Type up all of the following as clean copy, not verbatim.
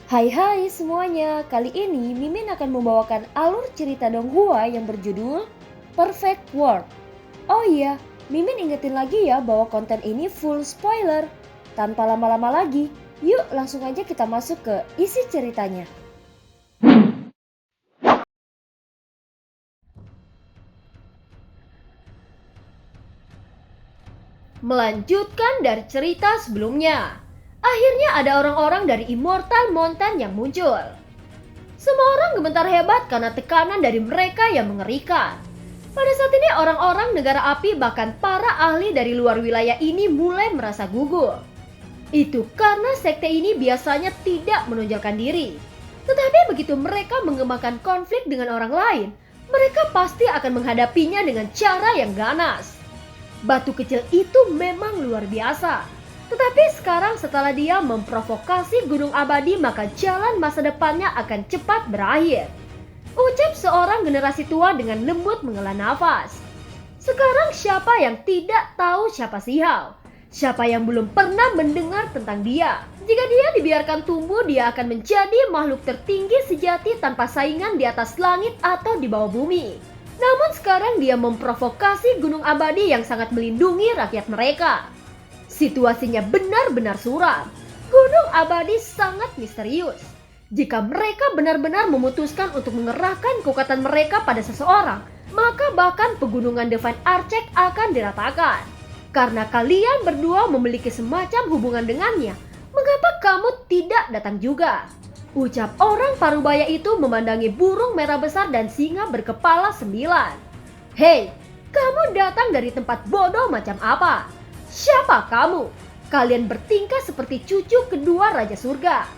Hai semuanya, kali ini Mimin akan membawakan alur cerita Donghua yang berjudul Perfect World. Oh iya, Mimin ingetin lagi ya bahwa konten ini full spoiler. Tanpa lama-lama lagi, yuk langsung aja kita masuk ke isi ceritanya. Melanjutkan dari cerita sebelumnya. Akhirnya ada orang-orang dari Immortal Mountain yang muncul. Semua orang gemetar hebat karena tekanan dari mereka yang mengerikan. Pada saat ini orang-orang negara api bahkan para ahli dari luar wilayah ini mulai merasa gugup. Itu karena sekte ini biasanya tidak menonjolkan diri. Tetapi begitu mereka mengembangkan konflik dengan orang lain, mereka pasti akan menghadapinya dengan cara yang ganas. Batu kecil itu memang luar biasa. Tetapi sekarang setelah dia memprovokasi gunung abadi, maka jalan masa depannya akan cepat berakhir. Ucap seorang generasi tua dengan lembut menghela nafas. Sekarang siapa yang tidak tahu siapa Si Hao? Siapa yang belum pernah mendengar tentang dia? Jika dia dibiarkan tumbuh, dia akan menjadi makhluk tertinggi sejati tanpa saingan di atas langit atau di bawah bumi. Namun sekarang dia memprovokasi gunung abadi yang sangat melindungi rakyat mereka. Situasinya benar-benar suram. Gunung abadi sangat misterius. Jika mereka benar-benar memutuskan untuk mengerahkan kekuatan mereka pada seseorang, maka bahkan pegunungan Divine Archek akan diratakan. Karena kalian berdua memiliki semacam hubungan dengannya, mengapa kamu tidak datang juga? Ucap orang parubaya itu memandangi burung merah besar dan singa berkepala 9. Hei, kamu datang dari tempat bodoh macam apa? Siapa kamu? Kalian bertingkah seperti cucu kedua Raja Surga.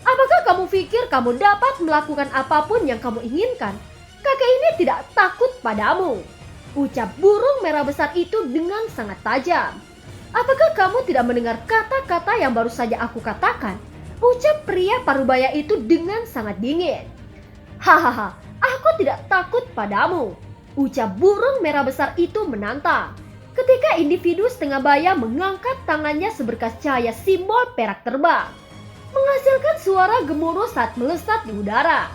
Apakah kamu pikir kamu dapat melakukan apapun yang kamu inginkan? Kakek ini tidak takut padamu. Ucap burung merah besar itu dengan sangat tajam. Apakah kamu tidak mendengar kata-kata yang baru saja aku katakan? Ucap pria parubaya itu dengan sangat dingin. Hahaha, aku tidak takut padamu. Ucap burung merah besar itu menantang. Ketika individu setengah baya mengangkat tangannya seberkas cahaya simbol perak terbang, menghasilkan suara gemuruh saat melesat di udara.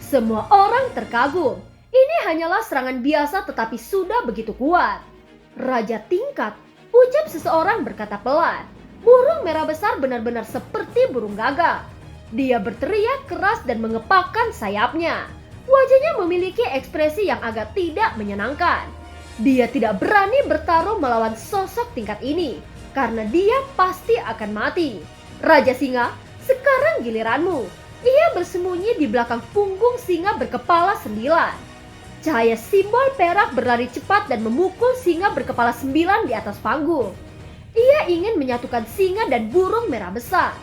Semua orang terkagum. Ini hanyalah serangan biasa tetapi sudah begitu kuat. Raja tingkat, ucap seseorang berkata pelan. Burung merah besar benar-benar seperti burung gagak. Dia berteriak keras dan mengepakkan sayapnya. Wajahnya memiliki ekspresi yang agak tidak menyenangkan. Dia tidak berani bertarung melawan sosok tingkat ini, karena dia pasti akan mati. Raja Singa, sekarang giliranmu. Ia bersembunyi di belakang punggung singa berkepala 9. Cahaya simbol perak berlari cepat dan memukul singa berkepala 9 di atas panggung. Ia ingin menyatukan singa dan burung merah besar.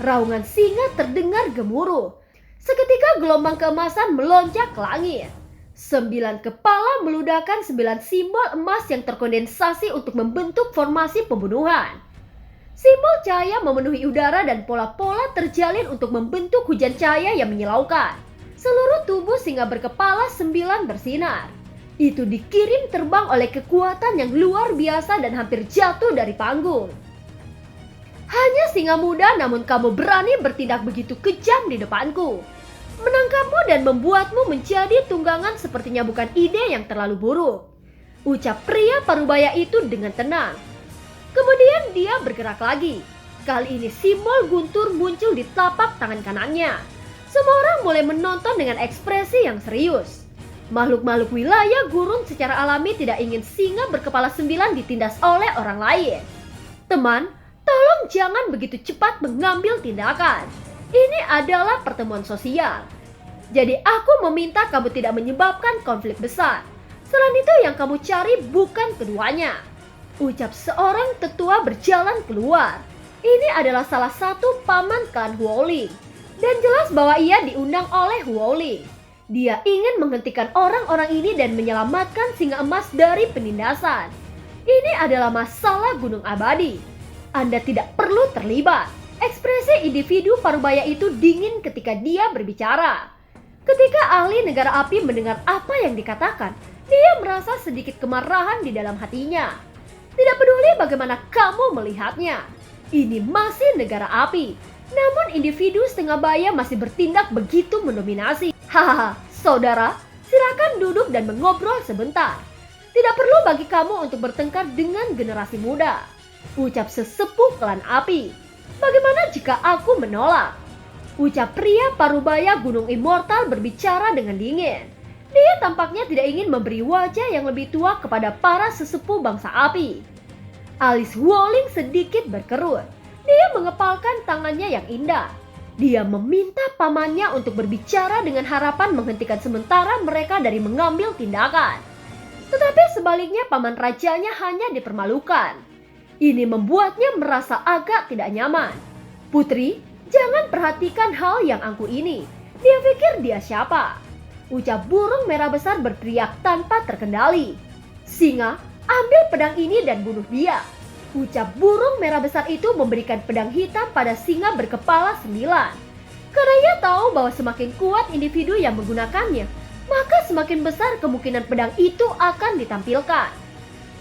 Raungan singa terdengar gemuruh. Seketika gelombang keemasan melonjak ke langit. 9 kepala meludahkan 9 simbol emas yang terkondensasi untuk membentuk formasi pembunuhan. Simbol cahaya memenuhi udara dan pola-pola terjalin untuk membentuk hujan cahaya yang menyilaukan. Seluruh tubuh singa berkepala 9 bersinar. Itu dikirim terbang oleh kekuatan yang luar biasa dan hampir jatuh dari panggung. Hanya singa muda, namun kamu berani bertindak begitu kejam di depanku. Menangkapmu dan membuatmu menjadi tunggangan sepertinya bukan ide yang terlalu buruk. Ucap pria parubaya itu dengan tenang. Kemudian dia bergerak lagi. Kali ini simbol guntur muncul di telapak tangan kanannya. Semua orang mulai menonton dengan ekspresi yang serius. Makhluk-makhluk wilayah gurun secara alami tidak ingin singa berkepala 9 ditindas oleh orang lain. Teman, tolong jangan begitu cepat mengambil tindakan. Ini adalah pertemuan sosial. Jadi aku meminta kamu tidak menyebabkan konflik besar. Selain itu yang kamu cari bukan keduanya. Ucap seorang tetua berjalan keluar. Ini adalah salah satu paman klan Huoling. Dan jelas bahwa ia diundang oleh Huoling. Dia ingin menghentikan orang-orang ini dan menyelamatkan singa emas dari penindasan. Ini adalah masalah gunung abadi. Anda tidak perlu terlibat. Ekspresi individu parubaya itu dingin ketika dia berbicara. Ketika ahli negara api mendengar apa yang dikatakan, dia merasa sedikit kemarahan di dalam hatinya. Tidak peduli bagaimana kamu melihatnya. Ini masih negara api. Namun individu setengah baya masih bertindak begitu mendominasi. Hahaha, saudara, silakan duduk dan mengobrol sebentar. Tidak perlu bagi kamu untuk bertengkar dengan generasi muda, ucap sesepuh klan api. Bagaimana jika aku menolak? Ucap pria parubaya Gunung Immortal berbicara dengan dingin. Dia tampaknya tidak ingin memberi wajah yang lebih tua kepada para sesepuh bangsa api. Alis Wolling sedikit berkerut. Dia mengepalkan tangannya yang indah. Dia meminta pamannya untuk berbicara dengan harapan menghentikan sementara mereka dari mengambil tindakan. Tetapi sebaliknya paman rajanya hanya dipermalukan. Ini membuatnya merasa agak tidak nyaman. Putri, jangan perhatikan hal yang angkuh ini. Dia pikir dia siapa? Ucap burung merah besar berteriak tanpa terkendali. Singa, ambil pedang ini dan bunuh dia. Ucap burung merah besar itu memberikan pedang hitam pada singa berkepala 9. Karena ia tahu bahwa semakin kuat individu yang menggunakannya, maka semakin besar kemungkinan pedang itu akan ditampilkan.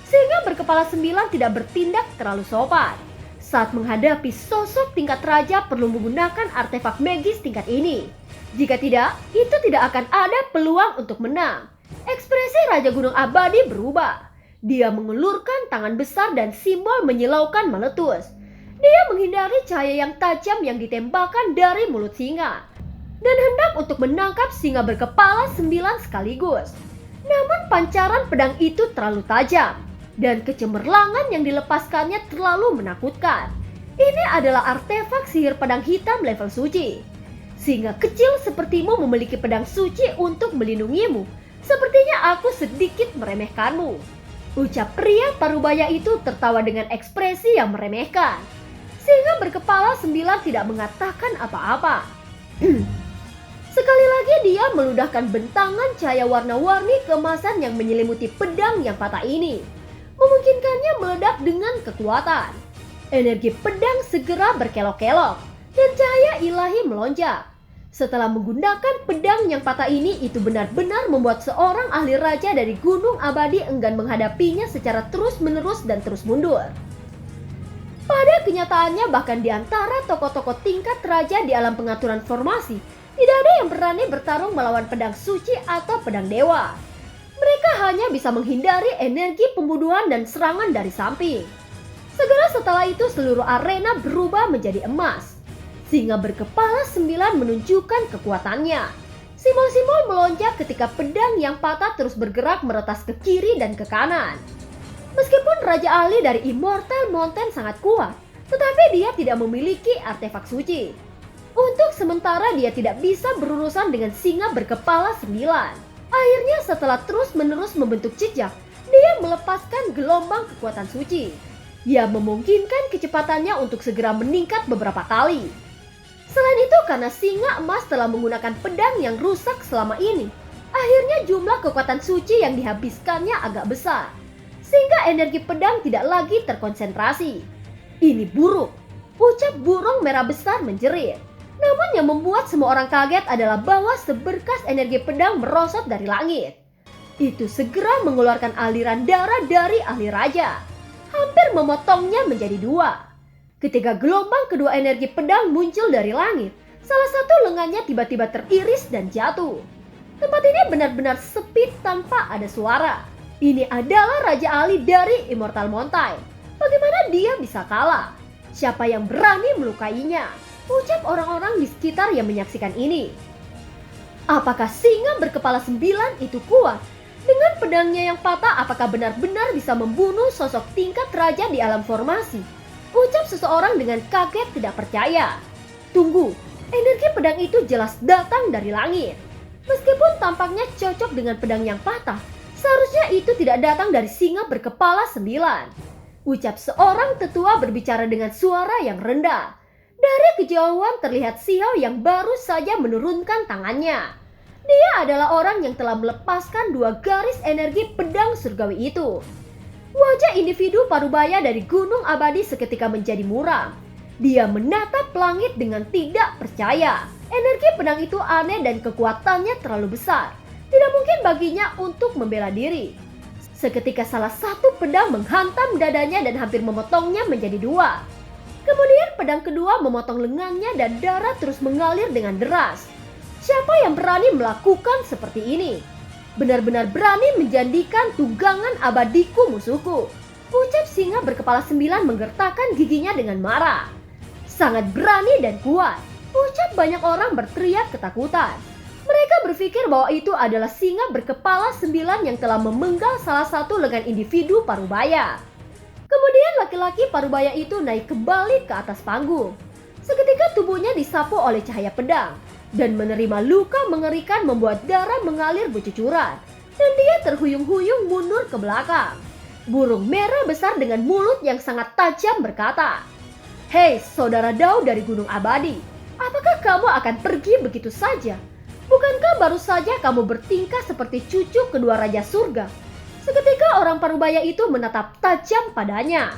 Singa berkepala 9 tidak bertindak terlalu sopan. Saat menghadapi sosok tingkat raja perlu menggunakan artefak magis tingkat ini. Jika tidak, itu tidak akan ada peluang untuk menang. Ekspresi Raja Gunung Abadi berubah. Dia mengulurkan tangan besar dan simbol menyilaukan meletus. Dia menghindari cahaya yang tajam yang ditembakkan dari mulut singa dan hendak untuk menangkap singa berkepala 9 sekaligus. Namun pancaran pedang itu terlalu tajam dan kecemerlangan yang dilepaskannya terlalu menakutkan. Ini adalah artefak sihir pedang hitam level suci. Singa kecil sepertimu memiliki pedang suci untuk melindungimu. Sepertinya aku sedikit meremehkanmu. Ucap pria parubaya itu tertawa dengan ekspresi yang meremehkan. Singa berkepala 9 tidak mengatakan apa-apa. Sekali lagi dia meludahkan bentangan cahaya warna-warni keemasan yang menyelimuti pedang yang patah ini, memungkinkannya meledak dengan kekuatan. Energi pedang segera berkelok-kelok dan cahaya ilahi melonjak. Setelah menggunakan pedang yang patah ini, itu benar-benar membuat seorang ahli raja dari Gunung Abadi enggan menghadapinya secara terus-menerus dan terus mundur. Pada kenyataannya, bahkan di antara tokoh-tokoh tingkat raja di alam pengaturan formasi, tidak ada yang berani bertarung melawan pedang suci atau pedang dewa. Mereka hanya bisa menghindari energi pembunuhan dan serangan dari samping. Segera setelah itu seluruh arena berubah menjadi emas. Singa berkepala 9 menunjukkan kekuatannya. Simbol-simbol melonjak ketika pedang yang patah terus bergerak meretas ke kiri dan ke kanan. Meskipun Raja ahli dari Immortal Mountain sangat kuat, tetapi dia tidak memiliki artefak suci. Untuk sementara dia tidak bisa berurusan dengan singa berkepala 9. Akhirnya setelah terus-menerus membentuk jejak, dia melepaskan gelombang kekuatan suci. Ia memungkinkan kecepatannya untuk segera meningkat beberapa kali. Selain itu, karena singa emas telah menggunakan pedang yang rusak selama ini, akhirnya jumlah kekuatan suci yang dihabiskannya agak besar, sehingga energi pedang tidak lagi terkonsentrasi. Ini buruk, ucap burung merah besar menjerit. Namun yang membuat semua orang kaget adalah bahwa seberkas energi pedang merosot dari langit. Itu segera mengeluarkan aliran darah dari ahli raja, hampir memotongnya menjadi 2. Ketika gelombang kedua energi pedang muncul dari langit, salah satu lengannya tiba-tiba teriris dan jatuh. Tempat ini benar-benar sepi tanpa ada suara. Ini adalah Raja ahli dari Immortal Mountain. Bagaimana dia bisa kalah? Siapa yang berani melukainya? Ucap orang-orang di sekitar yang menyaksikan ini. Apakah singa berkepala 9 itu kuat? Dengan pedangnya yang patah, apakah benar-benar bisa membunuh sosok tingkat raja di alam formasi? Ucap seseorang dengan kaget tidak percaya. Tunggu, energi pedang itu jelas datang dari langit. Meskipun tampaknya cocok dengan pedang yang patah, seharusnya itu tidak datang dari singa berkepala 9. Ucap seorang tetua berbicara dengan suara yang rendah. Dari kejauhan terlihat Xiao yang baru saja menurunkan tangannya. Dia adalah orang yang telah melepaskan 2 garis energi pedang surgawi itu. Wajah individu parubaya dari Gunung Abadi seketika menjadi muram. Dia menatap langit dengan tidak percaya. Energi pedang itu aneh dan kekuatannya terlalu besar. Tidak mungkin baginya untuk membela diri. Seketika salah satu pedang menghantam dadanya dan hampir memotongnya menjadi 2. Kemudian pedang kedua memotong lengannya dan darah terus mengalir dengan deras. Siapa yang berani melakukan seperti ini? Benar-benar berani menjadikan tunggangan abadiku musuhku, ucap singa berkepala 9 menggertakkan giginya dengan marah. Sangat berani dan kuat, ucap banyak orang berteriak ketakutan. Mereka berpikir bahwa itu adalah singa berkepala 9 yang telah memenggal salah satu lengan individu Parubaya. Kemudian laki-laki Parubaya itu naik kembali ke atas panggung. Seketika tubuhnya disapu oleh cahaya pedang dan menerima luka mengerikan membuat darah mengalir bercucuran, dan dia terhuyung-huyung mundur ke belakang. Burung merah besar dengan mulut yang sangat tajam berkata, "Hei saudara Dao dari Gunung Abadi, apakah kamu akan pergi begitu saja? Bukankah baru saja kamu bertingkah seperti cucu kedua Raja Surga?" Seketika orang Parubaya itu menatap tajam padanya.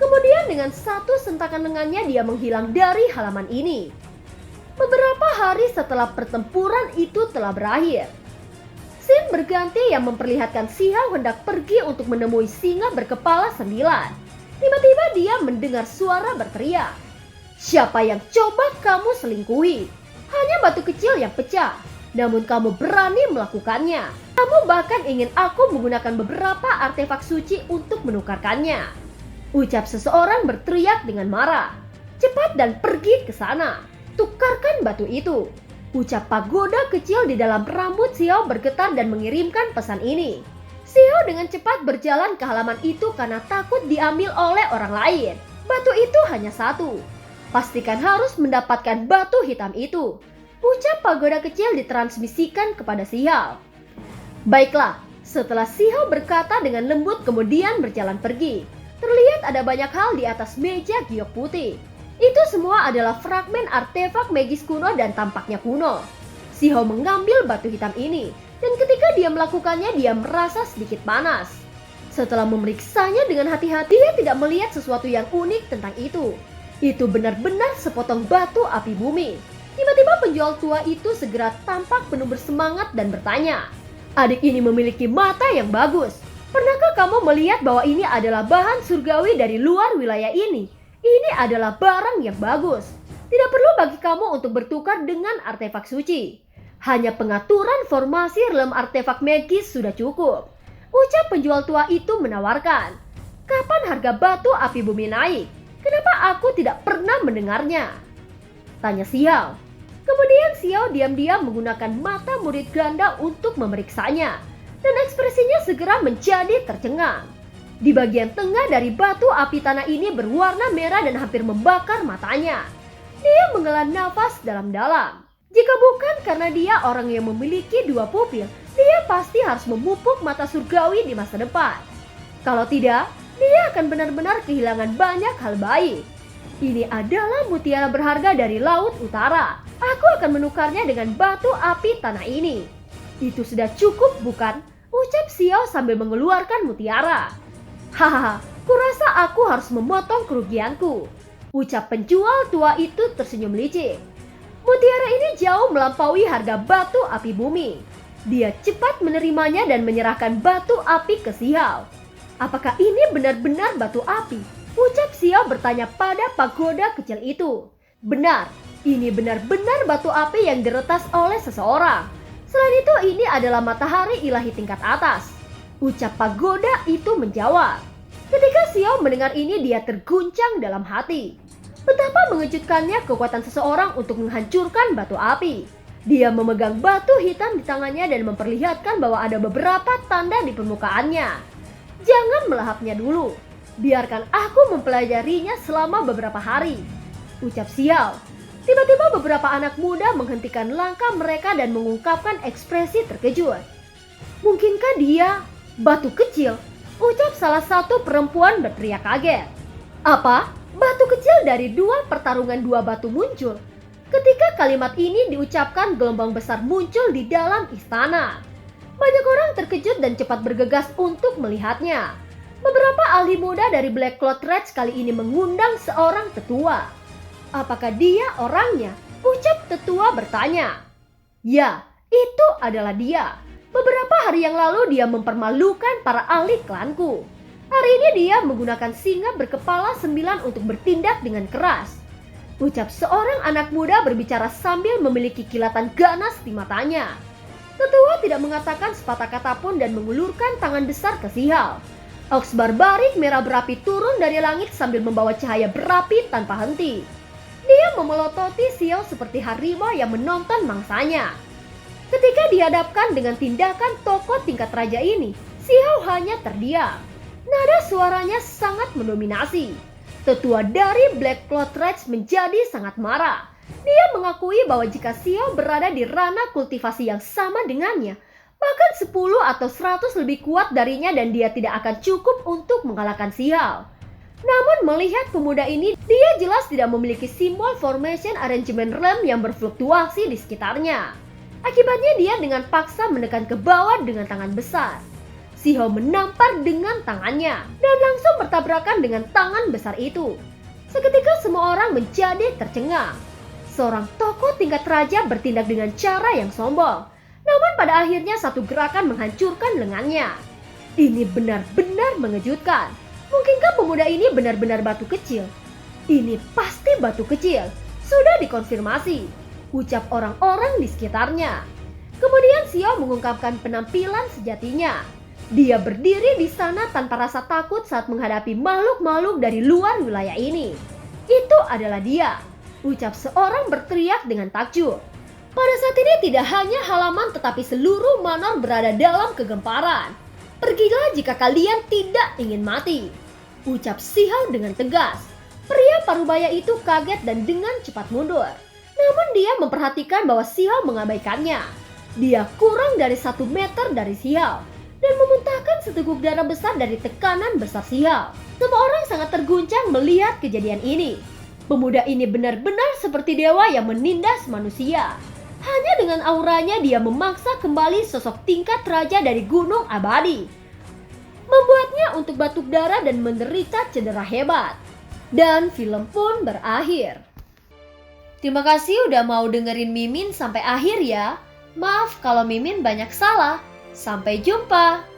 Kemudian dengan satu sentakan lengannya dia menghilang dari halaman ini. Beberapa hari setelah pertempuran itu telah berakhir, scene berganti yang memperlihatkan Xiao hendak pergi untuk menemui singa berkepala 9. Tiba-tiba dia mendengar suara berteriak, "Siapa yang coba kamu selingkuhi? Hanya batu kecil yang pecah, namun kamu berani melakukannya. Kamu bahkan ingin aku menggunakan beberapa artefak suci untuk menukarkannya," ucap seseorang berteriak dengan marah. "Cepat dan pergi ke sana. Tukarkan batu itu," ucap pagoda kecil di dalam rambut Xiao bergetar dan mengirimkan pesan ini. Xiao dengan cepat berjalan ke halaman itu karena takut diambil oleh orang lain. Batu itu hanya satu. Pastikan harus mendapatkan batu hitam itu, ucap pagoda kecil ditransmisikan kepada Xiao. Baiklah, setelah Xiao berkata dengan lembut kemudian berjalan pergi, terlihat ada banyak hal di atas meja giok putih. Itu semua adalah fragmen artefak magis kuno dan tampaknya kuno. Xiao mengambil batu hitam ini, dan ketika dia melakukannya dia merasa sedikit panas. Setelah memeriksanya dengan hati-hati, dia tidak melihat sesuatu yang unik tentang itu. Itu benar-benar sepotong batu api bumi. Tiba-tiba penjual tua itu segera tampak penuh bersemangat dan bertanya, "Adik ini memiliki mata yang bagus. Pernahkah kamu melihat bahwa ini adalah bahan surgawi dari luar wilayah ini? Ini adalah barang yang bagus. Tidak perlu bagi kamu untuk bertukar dengan artefak suci. Hanya pengaturan formasi dalam artefak magis sudah cukup," ucap penjual tua itu menawarkan. "Kapan harga batu api bumi naik? Kenapa aku tidak pernah mendengarnya?" tanya Xiao. Kemudian Xiao diam-diam menggunakan mata murid ganda untuk memeriksanya, dan ekspresinya segera menjadi tercengang. Di bagian tengah dari batu api tanah ini berwarna merah dan hampir membakar matanya. Dia menghela nafas dalam-dalam. Jika bukan karena dia orang yang memiliki dua pupil, dia pasti harus memupuk mata surgawi di masa depan. Kalau tidak, dia akan benar-benar kehilangan banyak hal baik. "Ini adalah mutiara berharga dari Laut Utara. Aku akan menukarnya dengan batu api tanah ini." "Itu sudah cukup bukan?" ucap Xiao sambil mengeluarkan mutiara. "Hahaha, kurasa aku harus memotong kerugianku," ucap penjual tua itu tersenyum licik. Mutiara ini jauh melampaui harga batu api bumi. Dia cepat menerimanya dan menyerahkan batu api ke Xiao. "Apakah ini benar-benar batu api?" ucap Xiao bertanya pada pagoda kecil itu. "Benar, ini benar-benar batu api yang diretas oleh seseorang. Selain itu ini adalah matahari ilahi tingkat atas," ucap pagoda itu menjawab. Ketika Xiao mendengar ini dia terguncang dalam hati. Betapa mengejutkannya kekuatan seseorang untuk menghancurkan batu api. Dia memegang batu hitam di tangannya dan memperlihatkan bahwa ada beberapa tanda di permukaannya. "Jangan melahapnya dulu. Biarkan aku mempelajarinya selama beberapa hari," ucap Xiao. Tiba-tiba beberapa anak muda menghentikan langkah mereka dan mengungkapkan ekspresi terkejut. "Mungkinkah dia batu kecil?" ucap salah satu perempuan berteriak kaget. "Apa? Batu kecil dari dua pertarungan dua batu muncul?" Ketika kalimat ini diucapkan, gelombang besar muncul di dalam istana. Banyak orang terkejut dan cepat bergegas untuk melihatnya. Beberapa ahli muda dari Black Cloud Rage kali ini mengundang seorang tetua. "Apakah dia orangnya?" ucap tetua bertanya. "Ya, itu adalah dia. Beberapa hari yang lalu dia mempermalukan para ahli klanku. Hari ini dia menggunakan singa berkepala 9 untuk bertindak dengan keras. Ucap seorang anak muda berbicara sambil memiliki kilatan ganas di matanya. Tetua tidak mengatakan sepatah kata pun dan mengulurkan tangan besar ke Sihal. Oks barbarik merah berapi turun dari langit sambil membawa cahaya berapi tanpa henti. Dia memelototi Sihal seperti harimau yang menonton mangsanya. Ketika dihadapkan dengan tindakan tokoh tingkat raja ini, Sihal hanya terdiam. Nada suaranya sangat mendominasi. Tetua dari Black Cloth Rage menjadi sangat marah. Dia mengakui bahwa jika Sihal berada di ranah kultivasi yang sama dengannya, bahkan 10 atau 100 lebih kuat darinya dan dia tidak akan cukup untuk mengalahkan Sihal. Namun melihat pemuda ini, dia jelas tidak memiliki simbol formation arrangement realm yang berfluktuasi di sekitarnya. Akibatnya dia dengan paksa menekan ke bawah dengan tangan besar. Sihal menampar dengan tangannya dan langsung bertabrakan dengan tangan besar itu. Seketika semua orang menjadi tercengang. Seorang tokoh tingkat raja bertindak dengan cara yang sombong. Namun pada akhirnya satu gerakan menghancurkan lengannya. Ini benar-benar mengejutkan. Mungkinkah pemuda ini benar-benar batu kecil? Ini pasti batu kecil. Sudah dikonfirmasi, ucap orang-orang di sekitarnya. Kemudian Sihal mengungkapkan penampilan sejatinya. Dia berdiri di sana tanpa rasa takut saat menghadapi makhluk-makhluk dari luar wilayah ini. Itu adalah dia, ucap seorang berteriak dengan takjub. Pada saat ini tidak hanya halaman tetapi seluruh Manor berada dalam kegemparan. Pergilah jika kalian tidak ingin mati, ucap Sihal dengan tegas. Pria parubaya itu kaget dan dengan cepat mundur. Namun dia memperhatikan bahwa Sihal mengabaikannya. Dia kurang dari 1 meter dari Sihal dan memuntahkan seteguk darah besar dari tekanan besar Sihal. Semua orang sangat terguncang melihat kejadian ini. Pemuda ini benar-benar seperti dewa yang menindas manusia. Hanya dengan auranya dia memaksa kembali sosok tingkat raja dari Gunung Abadi, membuatnya untuk batuk darah dan menderita cedera hebat. Dan film pun berakhir. Terima kasih udah mau dengerin Mimin sampai akhir ya. Maaf kalau Mimin banyak salah. Sampai jumpa.